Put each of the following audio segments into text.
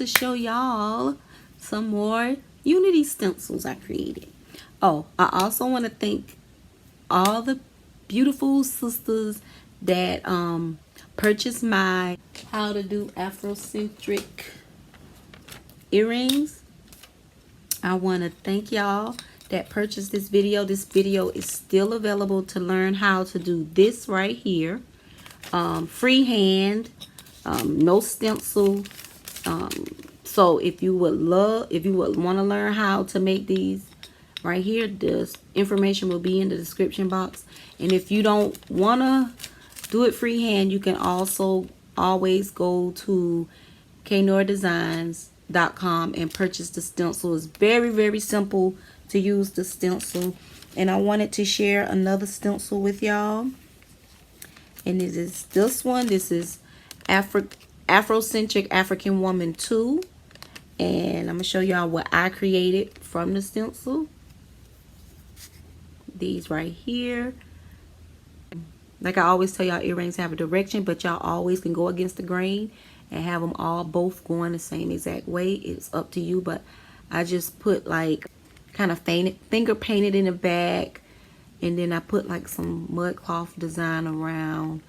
to show y'all some more Unity stencils I created. Oh, I also want to thank all the beautiful sisters that purchased my how to do Afrocentric earrings. I want to thank y'all that purchased this video. This video is still available to learn how to do this right here. Freehand, no stencil. So if you would want to learn how to make these right here, the information will be in the description box. And if you don't want to do it freehand, you can also always go to K.NoirDesigns.com and purchase the stencil. It's very, very simple to use the stencil. And I wanted to share another stencil with y'all. And this is this one. This is Afrocentric African Woman 2. And I'm going to show y'all what I created from the stencil. These right here. Like I always tell y'all, earrings have a direction, but y'all always can go against the grain and have them all both going the same exact way. It's up to you, but I just put like kind of finger painted in the back, and then I put like some mud cloth design around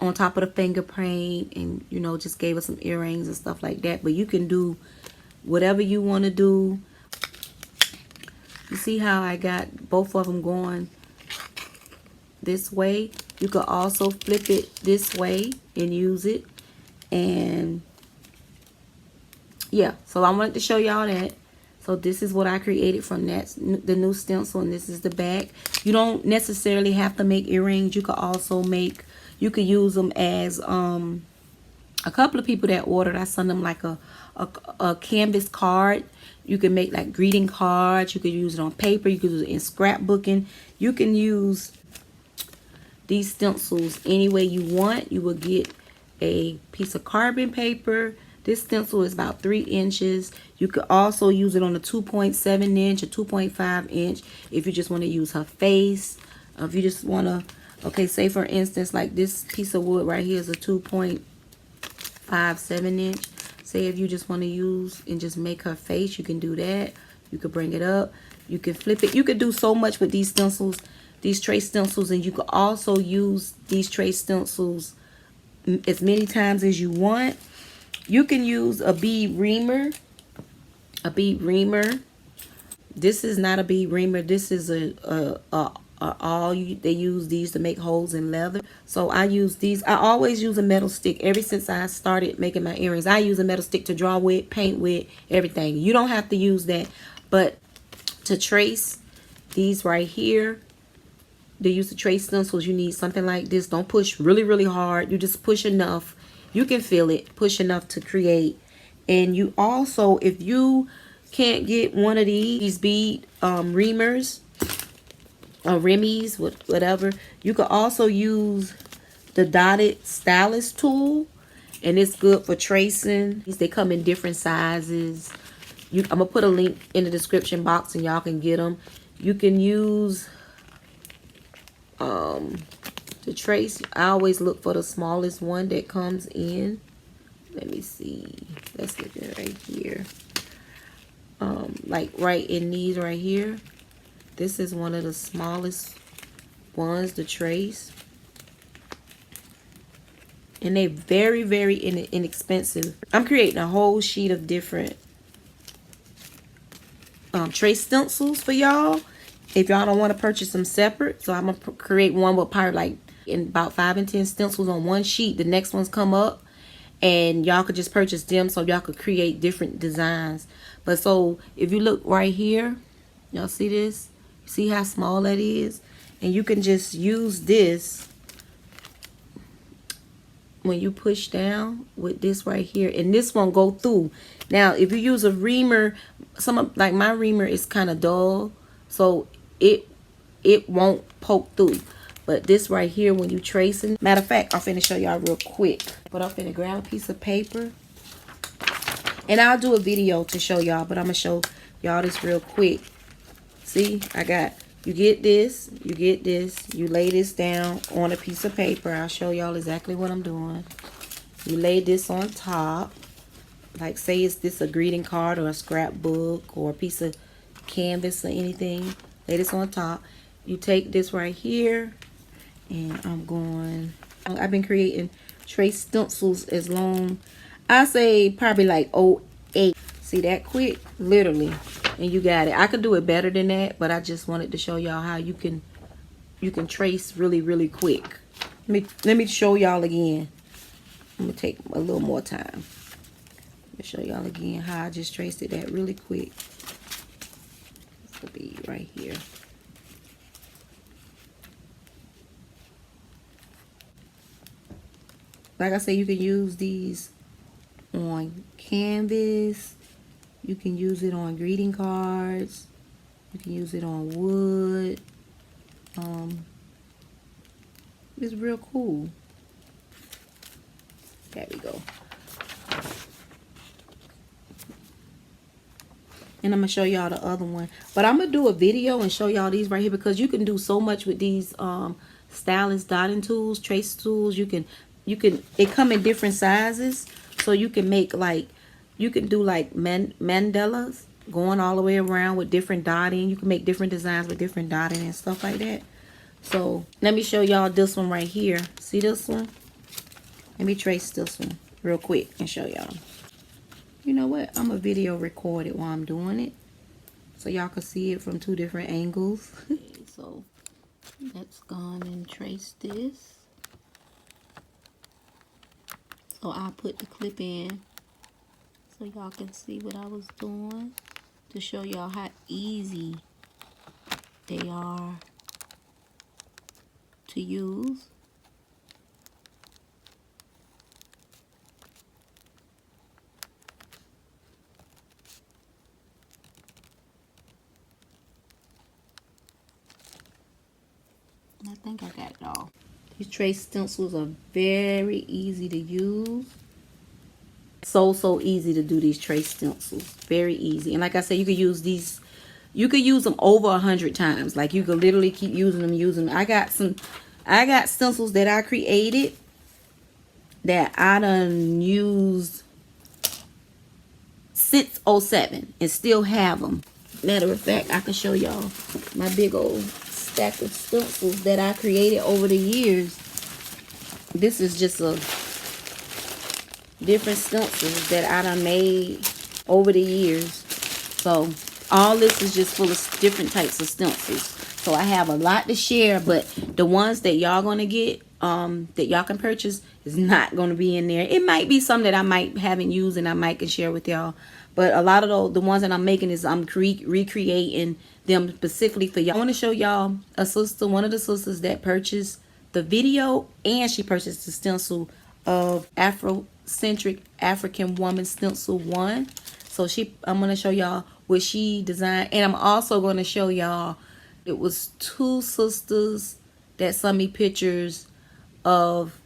on top of the finger paint, and you know, just gave us some earrings and stuff like that. But you can do whatever you want to do. You see how I got both of them going this way? You could also flip it this way and use it. And yeah, so I wanted to show y'all that. So this is what I created from the new stencil, and this is the back. You don't necessarily have to make earrings. You could also make, you could use them as a couple of people that ordered, I sent them like a canvas card. You can make like greeting cards. You could use it on paper. You could use it in scrapbooking. You can use these stencils any way you want. You will get a piece of carbon paper. This stencil is about 3 inches. You could also use it on a 2.7 inch or 2.5 inch if you just want to use her face. If you just want to, okay, say for instance, like this piece of wood right here is a 2.57 inch. Say if you just want to use and just make her face, you can do that. You could bring it up. You can flip it. You could do so much with these stencils, these tray stencils, and you could also use these tray stencils as many times as you want. You can use a bead reamer. A bead reamer. This is not a bead reamer. This is they use these to make holes in leather. So I use these. I always use a metal stick. Ever since I started making my earrings, I use a metal stick to draw with, paint with, everything. You don't have to use that, but to trace these right here, to use the trace stencils, you need something like this. Don't push really, really hard. You just push enough. You can feel it. Push enough to create. And you also, if you can't get one of these bead reamers, Remy's, whatever, you could also use the dotted Stylus tool, and it's good for tracing. They come in different sizes. I'm gonna put a link in the description box and y'all can get them. You can use to trace. I always look for the smallest one that comes in. Let me see. Let's look at it right here. Like right in these right here. This is one of the smallest ones to trace. And they're very, very inexpensive. I'm creating a whole sheet of different trace stencils for y'all. If y'all don't want to purchase them separate. So I'm going to create one with probably like in about 5 and 10 stencils on one sheet. The next ones come up. And y'all could just purchase them so y'all could create different designs. But so if you look right here. Y'all see this? See how small that is? And you can just use this when you push down with this right here, and this won't go through. Now if you use a reamer, like my reamer is kind of dull, so it won't poke through. But this right here, when you tracing, matter of fact, I'm finna show y'all real quick. But I'm finna grab a piece of paper, and I'll do a video to show y'all, but I'm gonna show y'all this real quick. See, you get this, you lay this down on a piece of paper. I'll show y'all exactly what I'm doing. You lay this on top, like say it's this a greeting card or a scrapbook or a piece of canvas or anything, lay this on top. You take this right here, and I've been creating trace stencils as long, I say probably like '08. See that quick, literally, and you got it. I could do it better than that, but I just wanted to show y'all how you can trace really quick. Let me show y'all again. I'm gonna take a little more time to show y'all again how I just traced it that really quick. This will be right here. Like I said, you can use these on canvas. You can use it on greeting cards. You can use it on wood. It's real cool. There we go. And I'm gonna show y'all the other one, but I'm gonna do a video and show y'all these right here, because you can do so much with these Stylus dotting tools, trace tools. You can it come in different sizes, so you can make like, you can do like mandalas going all the way around with different dotting. You can make different designs with different dotting and stuff like that. So let me show y'all this one right here. See this one? Let me trace this one real quick and show y'all. You know what? I'm a video record it while I'm doing it, so y'all can see it from two different angles. So let's go on and trace this. So I put the clip in so y'all can see what I was doing, to show y'all how easy they are to use. I think I got it all. These trace stencils are very easy to use. So easy to do these trace stencils. Very easy. And like I said, you could use these, you could use them over 100 times. Like you could literally keep using them. I got stencils that I created that I done used since '07 and still have them. Matter of fact, I can show y'all my big old stack of stencils that I created over the years. This is just a different stencils that I done made over the years. So all this is just full of different types of stencils. So I have a lot to share, but the ones that y'all gonna get, that y'all can purchase, is not gonna be in there. It might be some that I might haven't used and I might can share with y'all. But a lot of the ones that I'm making is I'm recreating them specifically for y'all. I want to show y'all a sister, one of the sisters that purchased the video, and she purchased the stencil of Afrocentric African Woman Stencil 1. So I'm going to show y'all what she designed. And I'm also going to show y'all, it was two sisters that sent me pictures of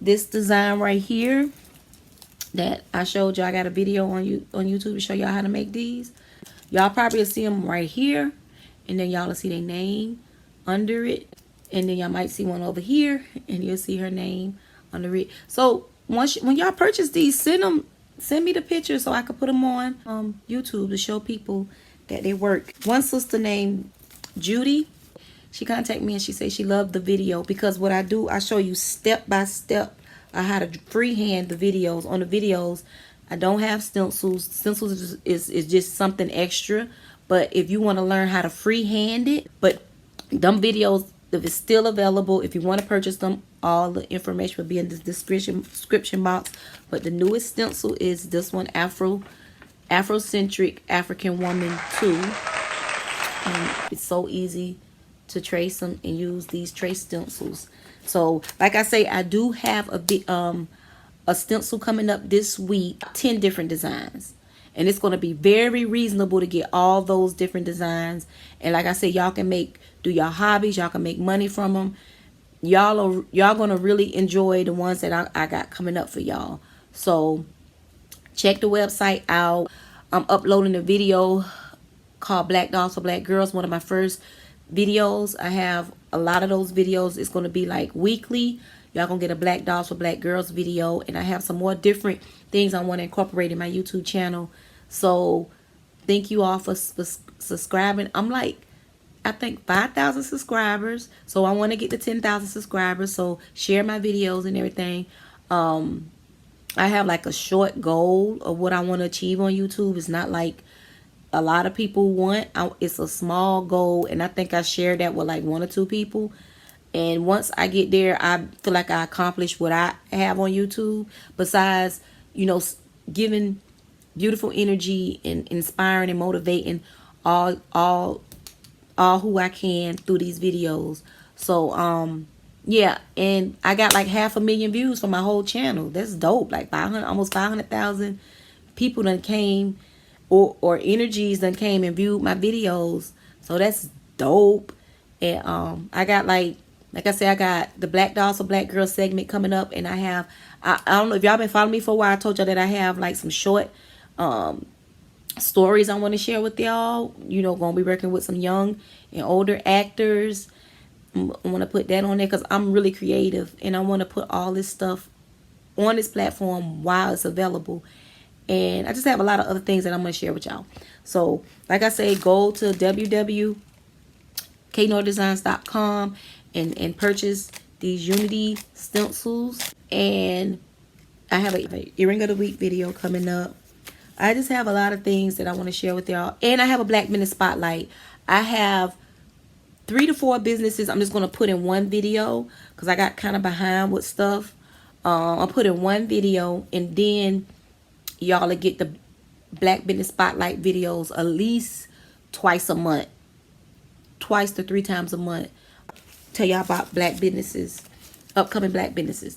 this design right here that I showed y'all. I got a video on YouTube to show y'all how to make these. Y'all probably will see them right here, and then y'all will see their name under it, and then y'all might see one over here, and you'll see her name under it. So when y'all purchase these, send me the pictures so I can put them on YouTube to show people that they work. One sister named Judy, she contacted me and she said she loved the video, because what I do, I show you step by step how to freehand the videos. On the videos, I don't have stencils. Stencils is just something extra. But if you want to learn how to freehand it, but them videos, if it's still available, if you want to purchase them, all the information will be in the description box. But the newest stencil is this one, Afrocentric African Woman 2. And it's so easy to trace them and use these trace stencils. So like I say, I do have a stencil coming up this week, 10 different designs, and it's going to be very reasonable to get all those different designs. And like I said, y'all can do your hobbies, y'all can make money from them. Y'all gonna really enjoy the ones that I got coming up for y'all. So check the website out. I'm uploading a video called Black Dolls for Black Girls, one of my first videos. I have a lot of those videos. It's going to be like weekly. Y'all gonna get a Black Dolls for Black Girls video, and I have some more different things I want to incorporate in my YouTube channel. So thank you all for subscribing. I'm like, I think 5,000 subscribers, so I want to get to 10,000 subscribers. So share my videos and everything. I have like a short goal of what I want to achieve on YouTube. It's not like a lot of people want. It's a small goal, and I think I shared that with like 1 or 2 people. And once I get there, I feel like I accomplished what I have on YouTube. Besides, you know, giving beautiful energy and inspiring and motivating all who I can through these videos. So yeah, and I got like 500,000 views for my whole channel. That's dope. Like 500, almost 500,000 people done came, or energies done came and viewed my videos. So that's dope. And I got like I said, I got the Black Dolls for Black Girls segment coming up, and I don't know if y'all been following me for a while. I told y'all that I have like some short stories I want to share with y'all. You know, gonna be working with some young and older actors. I want to put that on there because I'm really creative, and I want to put all this stuff on this platform while it's available. And I just have a lot of other things that I'm going to share with y'all. So like I say, go to www.K.NoirDesigns.com and purchase these Unity stencils. And I have a earring of the week video coming up. I just have a lot of things that I want to share with y'all. And I have a Black Business Spotlight. I have 3 to 4 businesses I'm just going to put in one video because I got kind of behind with stuff. I'll put in one video, and then y'all will get the Black Business Spotlight videos at least twice a month. 2 to 3 times a month. Tell y'all about black businesses, upcoming black businesses.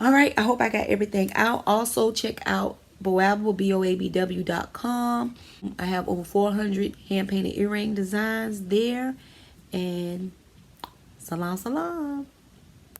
All right, I hope I got everything out. Also, check out Boabw, boabw.com. I have over 400 hand-painted earring designs there. And salam, salam.